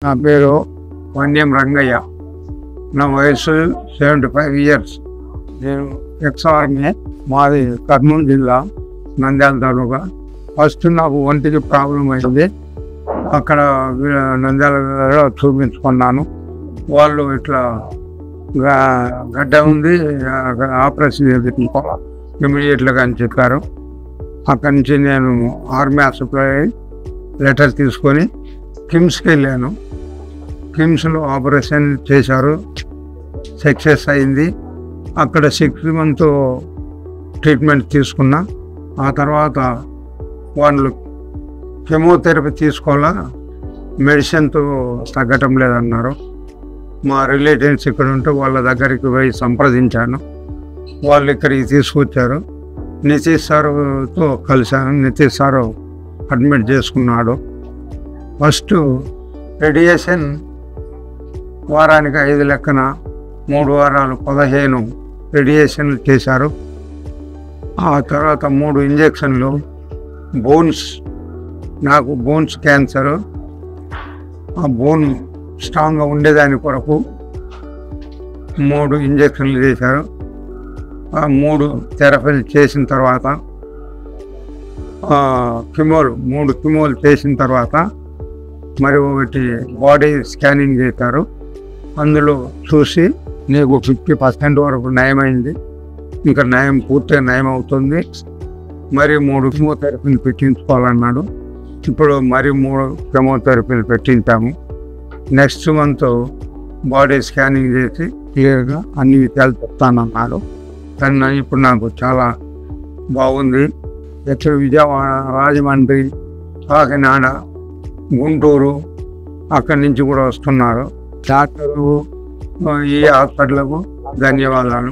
నా పేరు వన్యం రంగయ్య. నా వయసు 75 ఇయర్స్. నేను ఎక్స్-ఆర్మీ. మాది కర్నూలు జిల్లా, నంద్యాల తాలూకా. ఫస్ట్ నాకు ఒంటికి ప్రాబ్లం అయింది. అక్కడ నంద్యాలలో చూపించుకున్నాను. వాళ్ళు ఇట్లా గడ్డ ఉంది, ఆపరేషన్ చేయించుకోవాలి ఇమీడియట్గా అని చెప్పారు. అక్కడి నుంచి నేను ఆర్మీ హాస్పిటల్ లెటర్ తీసుకొని కిమ్స్కి వెళ్ళాను. కిమ్స్లో ఆపరేషన్ చేశారు, సక్సెస్ అయింది. అక్కడ 6 months ట్రీట్మెంట్ తీసుకున్నా. ఆ తర్వాత వాళ్ళు కెమోథెరపీ తీసుకోవాలా, మెడిసిన్తో తగ్గటం లేదన్నారు. మా రిలేటివ్స్ ఇక్కడ ఉంటే వాళ్ళ దగ్గరికి పోయి సంప్రదించాను. వాళ్ళు ఇక్కడికి తీసుకొచ్చారు. నితీష్ సార్తో కలిశాను. నితీష్ సారు అడ్మిట్ చేసుకున్నాడు. ఫస్ట్ రేడియేషన్ వారానికి 5 లెక్కన 3 వారాలు 15 రేడియేషన్లు చేశారు. ఆ తర్వాత 3 ఇంజెక్షన్లు. నాకు బోన్స్ క్యాన్సరు. ఆ బోన్ స్ట్రాంగ్గా ఉండేదాని కొరకు 3 ఇంజెక్షన్లు చేశారు. ఆ 3 థెరపీలు చేసిన తర్వాత 3 కిమోలు చేసిన తర్వాత మరి ఒకటి బాడీ స్కానింగ్ చేశారు. అందులో చూసి నీకు 50% వరకు నయమైంది, ఇంకా పూర్తిగా నయం అవుతుంది, మరి 3 కెమోథెరపీలు పెట్టించుకోవాలన్నాడు. ఇప్పుడు మరి 3 కెమోథెరపీలు పెట్టించాము. నెక్స్ట్ మంత్ బాడీ స్కానింగ్ చేసి క్లియర్గా అన్ని విషయాలు చెప్తానన్నాడు. కానీ ఇప్పుడు నాకు చాలా బాగుంది. ఎక్కడ విజయవాడ, రాజమండ్రి, కాకినాడ, గుంటూరు అక్కడి నుంచి కూడా వస్తున్నారు డాక్టరు. ఈ హాస్పిటల్కు ధన్యవాదాలు.